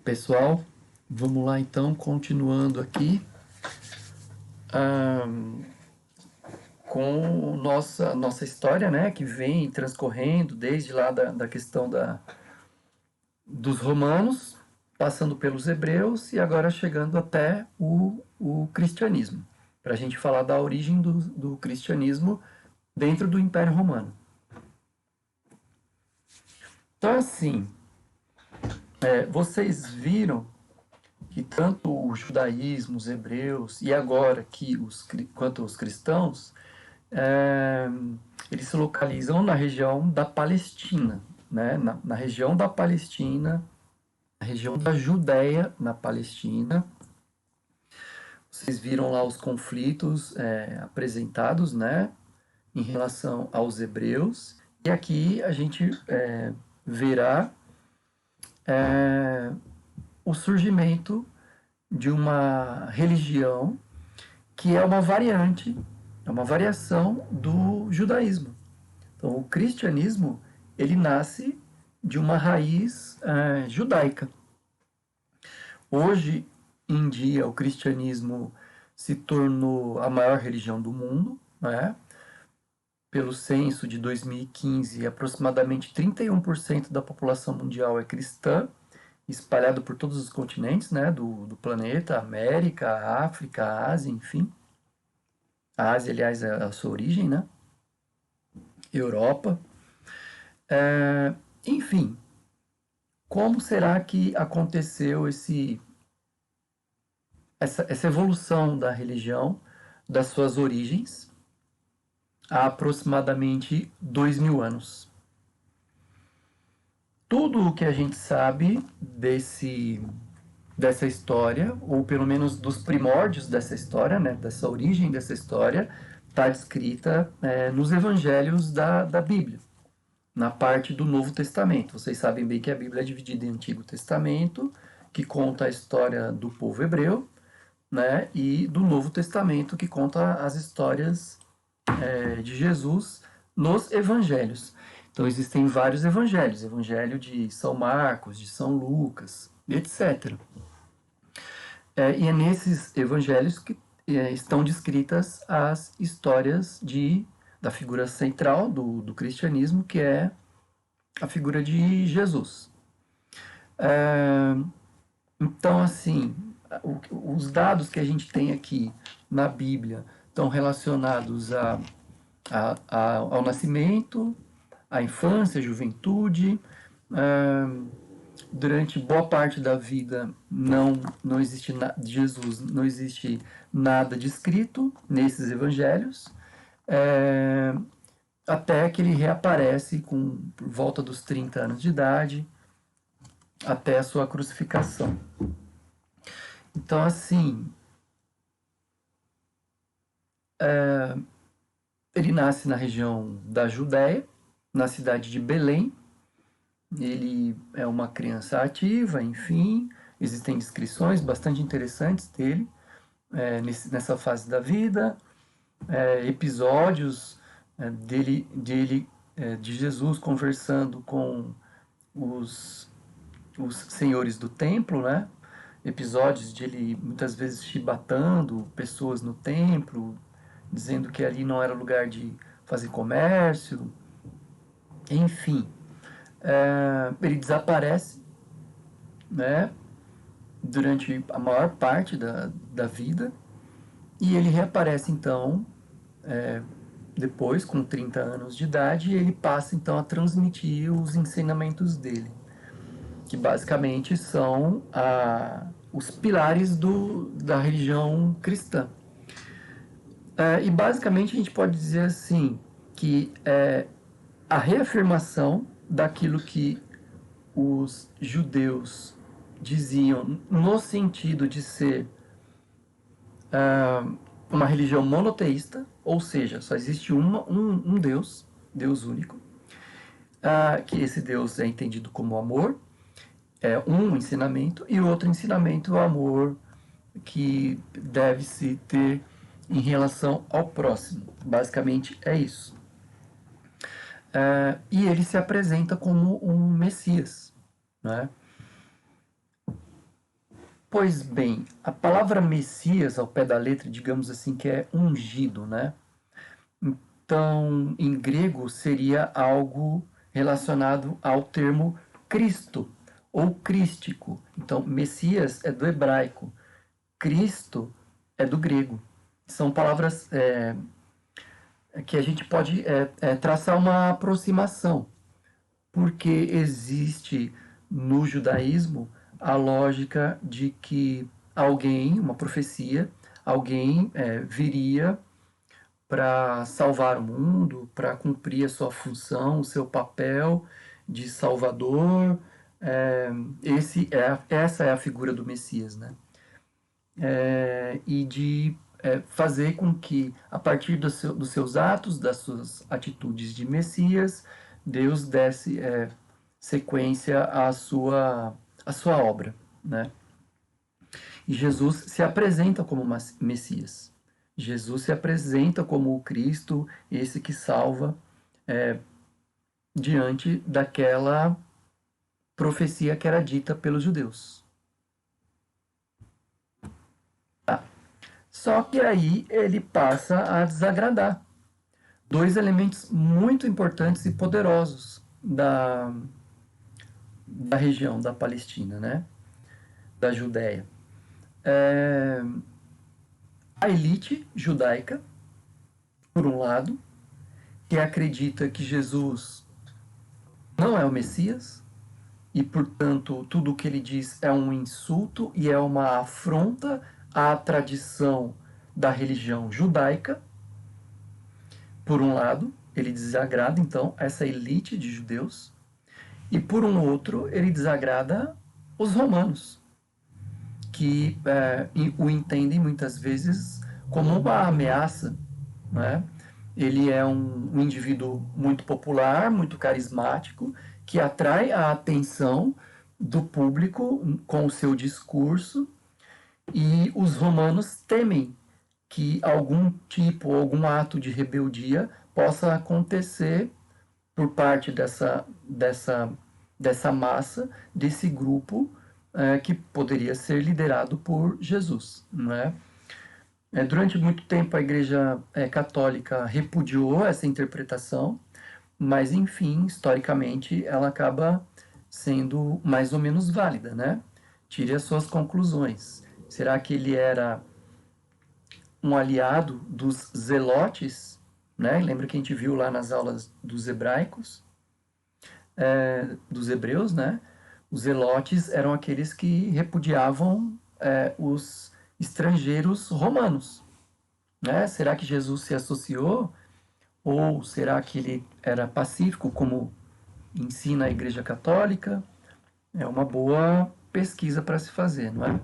Pessoal, vamos lá então, continuando aqui com nossa história, né, que vem transcorrendo desde lá da questão dos romanos, passando pelos hebreus e agora chegando até o cristianismo, para a gente falar da origem do cristianismo dentro do Império Romano. Então, assim, vocês viram que tanto o judaísmo, os hebreus e agora que quanto os cristãos, é, eles se localizam na região da Palestina, né? Na região da Palestina, na região da Judéia, na Palestina. Vocês viram lá os conflitos apresentados, né, em relação aos hebreus. E aqui a gente verá o surgimento de uma religião que é uma variante, é uma variação do judaísmo. Então, o cristianismo, ele nasce de uma raiz judaica. Hoje em dia, o cristianismo se tornou a maior religião do mundo, né? Pelo censo de 2015, aproximadamente 31% da população mundial é cristã, espalhado por todos os continentes, né, do planeta, América, África, Ásia, enfim. A Ásia, aliás, é a sua origem, né? Europa. Enfim, como será que aconteceu essa evolução da religião, das suas origens, há aproximadamente 2000 anos? Tudo o que a gente sabe dessa história, ou pelo menos dos primórdios dessa história, né, dessa origem dessa história, está descrita nos evangelhos da Bíblia, na parte do Novo Testamento. Vocês sabem bem que a Bíblia é dividida em Antigo Testamento, que conta a história do povo hebreu, né, e do Novo Testamento, que conta as histórias de Jesus nos evangelhos. Então existem vários evangelhos, evangelho de São Marcos, de São Lucas, etc. E é nesses evangelhos que estão descritas as histórias da figura central do cristianismo, que é a figura de Jesus. Então, assim, os dados que a gente tem aqui na Bíblia estão relacionados ao nascimento, à infância, à juventude. Durante boa parte da vida não existe de Jesus, não existe nada descrito nesses evangelhos, até que ele reaparece por volta dos 30 anos de idade, até a sua crucificação. Então, assim, ele nasce na região da Judéia, na cidade de Belém. Ele é uma criança ativa, enfim, existem descrições bastante interessantes dele nessa fase da vida, episódios de Jesus conversando com os senhores do templo, né? Episódios de ele muitas vezes chibatando pessoas no templo, dizendo que ali não era lugar de fazer comércio, enfim. Ele desaparece, né, durante a maior parte da vida, e ele reaparece então depois, com 30 anos de idade, e ele passa então a transmitir os ensinamentos dele, que basicamente são os pilares da religião cristã. E basicamente a gente pode dizer assim, que a reafirmação daquilo que os judeus diziam no sentido de ser uma religião monoteísta, ou seja, só existe um Deus, Deus único, que esse Deus é entendido como amor, um ensinamento, e outro ensinamento é o amor que deve-se ter em relação ao próximo. Basicamente é isso. E ele se apresenta como um Messias, né? Pois bem, a palavra Messias, ao pé da letra, digamos assim, que é ungido, né? Então, em grego, seria algo relacionado ao termo Cristo ou crístico. Então, Messias é do hebraico, Cristo é do grego. São palavras que a gente pode traçar uma aproximação, porque existe no judaísmo a lógica de que alguém, uma profecia, alguém viria para salvar o mundo, para cumprir a sua função, o seu papel de salvador. É, essa é a figura do Messias, né? E de fazer com que, a partir dos seus atos, das suas atitudes de Messias, Deus desse sequência à sua obra, né? E Jesus se apresenta como Messias. Jesus se apresenta como o Cristo, esse que salva diante daquela profecia que era dita pelos judeus. Só que aí ele passa a desagradar dois elementos muito importantes e poderosos da região da Palestina, né? Da Judéia. A elite judaica, por um lado, que acredita que Jesus não é o Messias e, portanto, tudo o que ele diz é um insulto e é uma afronta à tradição da religião judaica. Por um lado, ele desagrada então essa elite de judeus, e por um outro, ele desagrada os romanos, que o entendem muitas vezes como uma ameaça, né? Ele é um indivíduo muito popular, muito carismático, que atrai a atenção do público com o seu discurso, e os romanos temem que algum tipo, algum ato de rebeldia possa acontecer por parte dessa massa, desse grupo que poderia ser liderado por Jesus, não é? Durante muito tempo a Igreja Católica repudiou essa interpretação, mas enfim, historicamente ela acaba sendo mais ou menos válida, né? Tire as suas conclusões. Será que ele era um aliado dos zelotes, né? Lembra que a gente viu lá nas aulas dos hebraicos, dos hebreus, né? Os zelotes eram aqueles que repudiavam os estrangeiros romanos, né? Será que Jesus se associou? Ou será que ele era pacífico, como ensina a Igreja Católica? É uma boa pesquisa para se fazer, não é?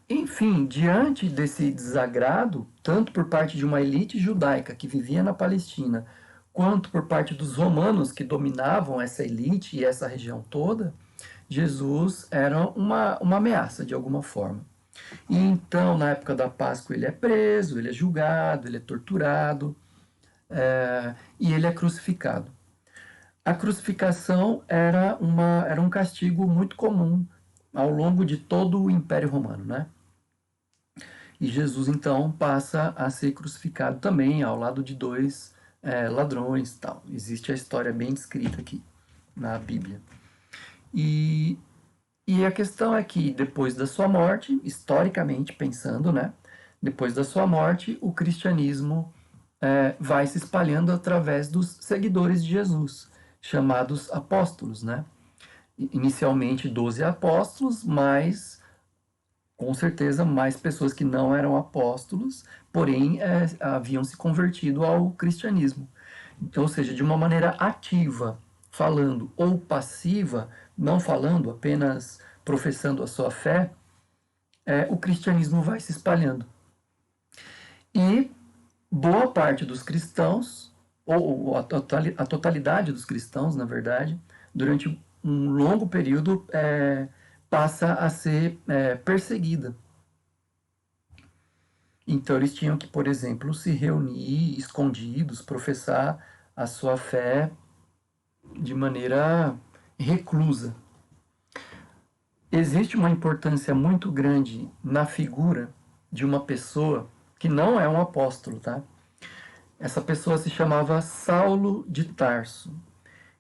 Enfim, diante desse desagrado, tanto por parte de uma elite judaica que vivia na Palestina, quanto por parte dos romanos que dominavam essa elite e essa região toda, Jesus era uma ameaça de alguma forma. E então, na época da Páscoa, ele é preso, ele é julgado, ele é torturado e ele é crucificado. A crucificação era um castigo muito comum ao longo de todo o Império Romano, né? E Jesus então passa a ser crucificado também ao lado de dois ladrões, tal. Existe a história bem descrita aqui na Bíblia. E, e a questão é que depois da sua morte, historicamente pensando, né? Depois da sua morte, o cristianismo vai se espalhando através dos seguidores de Jesus, chamados apóstolos, né? Inicialmente 12 apóstolos, mas com certeza mais pessoas que não eram apóstolos, porém haviam se convertido ao cristianismo. Então, ou seja, de uma maneira ativa, falando, ou passiva, não falando, apenas professando a sua fé, o cristianismo vai se espalhando. E boa parte dos cristãos, ou a totalidade dos cristãos, na verdade, durante um longo período, passa a ser perseguida. Então eles tinham que, por exemplo, se reunir escondidos, professar a sua fé de maneira reclusa. existe uma importância muito grande na figura de uma pessoa que não é um apóstolo, tá? Essa pessoa se chamava Saulo de Tarso.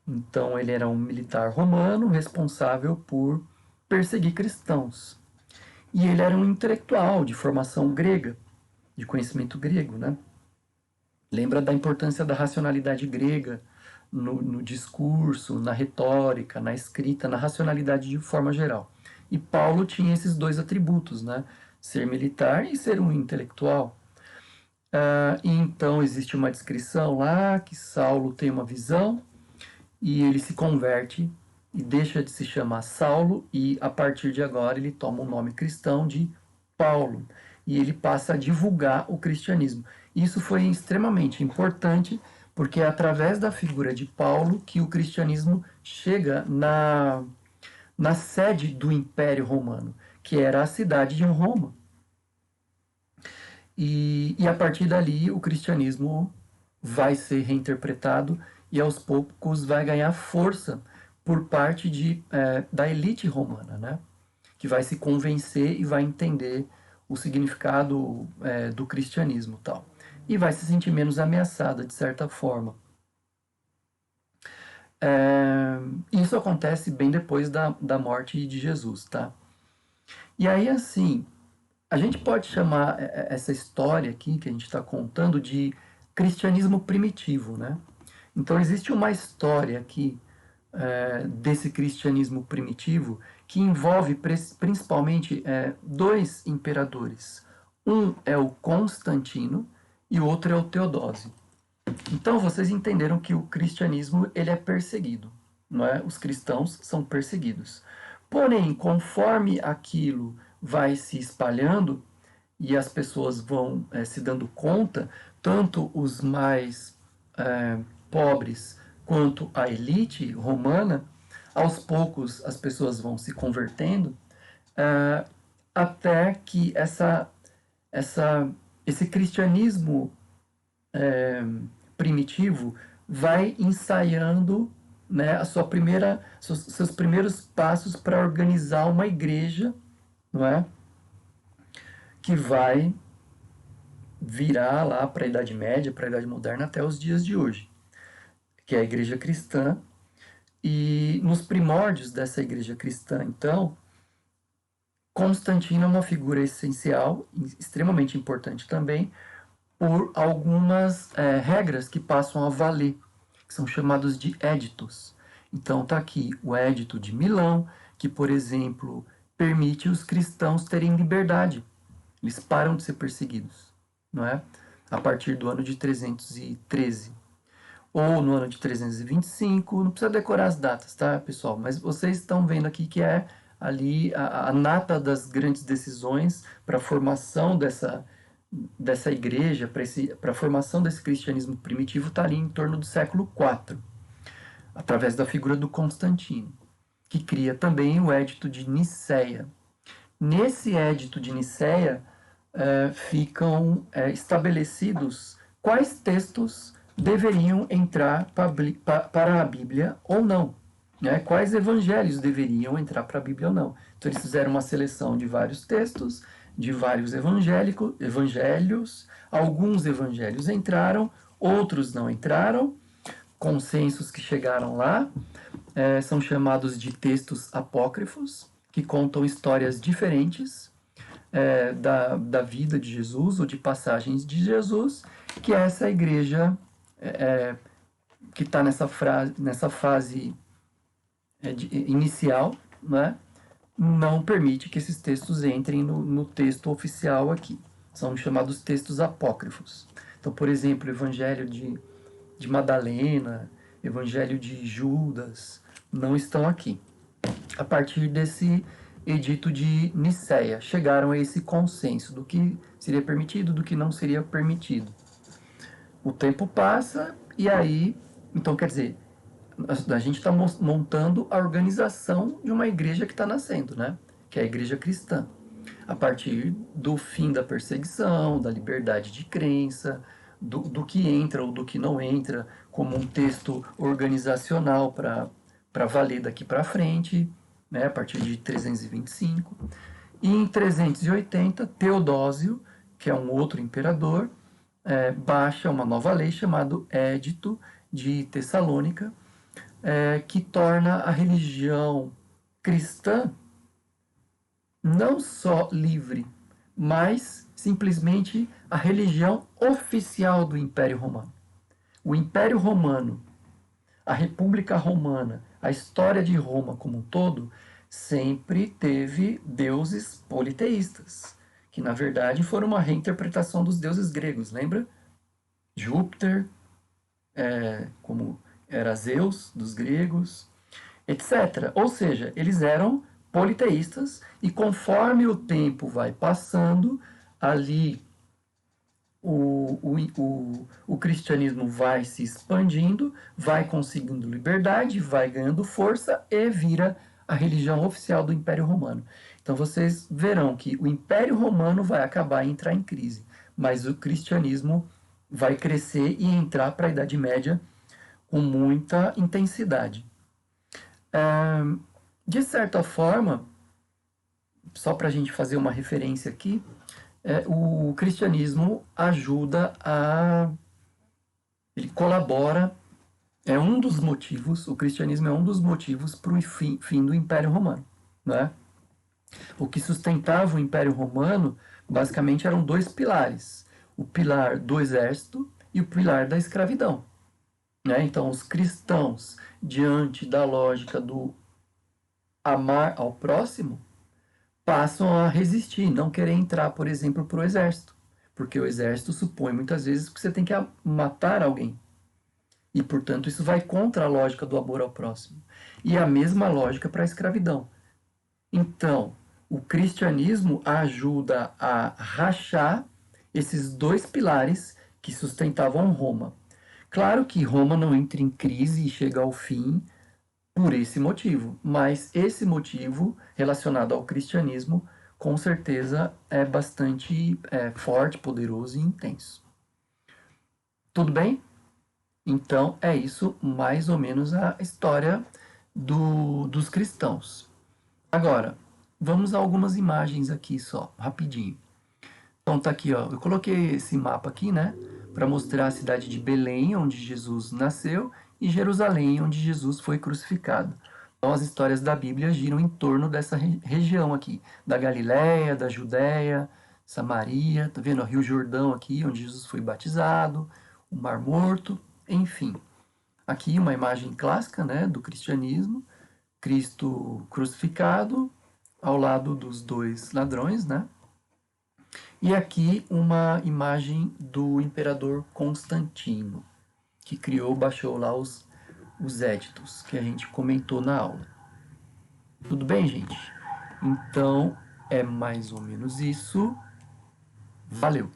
Então ele era um militar romano responsável por perseguir cristãos. E ele era um intelectual de formação grega, de conhecimento grego, né? Lembra da importância da racionalidade grega no discurso, na retórica, na escrita, na racionalidade de forma geral. E Paulo tinha esses dois atributos, né? Ser militar e ser um intelectual. E então existe uma descrição lá que Saulo tem uma visão e ele se converte e deixa de se chamar Saulo e a partir de agora ele toma o nome cristão de Paulo e ele passa a divulgar o cristianismo. Isso foi extremamente importante porque é através da figura de Paulo que o cristianismo chega na sede do Império Romano, que era a cidade de Roma. E a partir dali o cristianismo vai ser reinterpretado e aos poucos vai ganhar força por parte da elite romana, né? Que vai se convencer e vai entender o significado do cristianismo tal. E vai se sentir menos ameaçada, de certa forma. Isso acontece bem depois da morte de Jesus, tá? E aí, assim, a gente pode chamar essa história aqui que a gente está contando de cristianismo primitivo, né? Então existe uma história aqui desse cristianismo primitivo que envolve principalmente dois imperadores. Um é o Constantino e o outro é o Teodósio. Então vocês entenderam que o cristianismo ele é perseguido, não é? Os cristãos são perseguidos. Porém, conforme aquilo vai se espalhando e as pessoas vão se dando conta, tanto os mais pobres quanto a elite romana, aos poucos as pessoas vão se convertendo, até que esse cristianismo primitivo vai ensaiando, né, seus primeiros passos para organizar uma igreja, não é? Que vai virar lá para a Idade Média, para a Idade Moderna, até os dias de hoje, que é a igreja cristã. E nos primórdios dessa igreja cristã, então, Constantino é uma figura essencial, extremamente importante também, por algumas regras que passam a valer, que são chamados de éditos. Então está aqui o Édito de Milão, que, por exemplo, permite os cristãos terem liberdade. Eles param de ser perseguidos, não é? A partir do ano de 313. Ou no ano de 325, não precisa decorar as datas, tá, pessoal? Mas vocês estão vendo aqui que é ali a nata das grandes decisões para a formação dessa igreja, para a formação desse cristianismo primitivo, está ali em torno do século IV, através da figura do Constantino, que cria também o Édito de Nicéia. Nesse Édito de Nicéia ficam estabelecidos quais textos deveriam entrar para a Bíblia ou não. Né? Quais evangelhos deveriam entrar para a Bíblia ou não. Então eles fizeram uma seleção de vários textos, de vários evangelhos, alguns evangelhos entraram, outros não entraram, consensos que chegaram lá são chamados de textos apócrifos, que contam histórias diferentes da vida de Jesus ou de passagens de Jesus, que é essa igreja que está nessa fase inicial, né? Não permite que esses textos entrem no texto oficial aqui. São chamados textos apócrifos. Então, por exemplo, o Evangelho de Madalena, Evangelho de Judas, não estão aqui. A partir desse edito de Nicéia, chegaram a esse consenso do que seria permitido, do que não seria permitido. O tempo passa e aí, então quer dizer, a gente está montando a organização de uma igreja que está nascendo, né? Que é a igreja cristã. A partir do fim da perseguição, da liberdade de crença, do que entra ou do que não entra, como um texto organizacional para valer daqui para frente. né, a partir de 325. E em 380, Teodósio, que é um outro imperador, baixa uma nova lei chamada Édito de Tessalônica, que torna a religião cristã não só livre, mas simplesmente a religião oficial do Império Romano. O Império Romano, a República Romana, a história de Roma como um todo, sempre teve deuses politeístas, que na verdade foram uma reinterpretação dos deuses gregos, lembra? Júpiter, como era Zeus dos gregos, etc. Ou seja, eles eram politeístas e conforme o tempo vai passando, ali o cristianismo vai se expandindo, vai conseguindo liberdade, vai ganhando força e vira a religião oficial do Império Romano. Então vocês verão que o Império Romano vai acabar e entrar em crise, mas o cristianismo vai crescer e entrar para a Idade Média com muita intensidade. De certa forma, só para a gente fazer uma referência aqui, o cristianismo ajuda a. Ele colabora, é um dos motivos, o cristianismo é um dos motivos para o fim do Império Romano. Né? O que sustentava o Império Romano, basicamente, eram dois pilares: o pilar do exército e o pilar da escravidão. Né? Então, os cristãos, diante da lógica do amar ao próximo, passam a resistir, não querer entrar, por exemplo, para o exército. Porque o exército supõe muitas vezes que você tem que matar alguém. E, portanto, isso vai contra a lógica do amor ao próximo. E a mesma lógica para a escravidão. Então, o cristianismo ajuda a rachar esses dois pilares que sustentavam Roma. Claro que Roma não entra em crise e chega ao fim por esse motivo, mas esse motivo relacionado ao cristianismo com certeza é bastante forte, poderoso e intenso. Tudo bem? Então é isso mais ou menos a história dos cristãos. Agora, vamos a algumas imagens aqui só, rapidinho. Então tá aqui, ó, eu coloquei esse mapa aqui, né, para mostrar a cidade de Belém, onde Jesus nasceu, e Jerusalém, onde Jesus foi crucificado. Então as histórias da Bíblia giram em torno dessa região aqui, da Galiléia, da Judéia, Samaria, tá vendo? O Rio Jordão aqui, onde Jesus foi batizado, o Mar Morto, enfim. Aqui uma imagem clássica, né, do cristianismo, Cristo crucificado ao lado dos dois ladrões, né? E aqui uma imagem do imperador Constantino, que baixou lá os éditos que a gente comentou na aula. Tudo bem, gente? Então é mais ou menos isso. Valeu!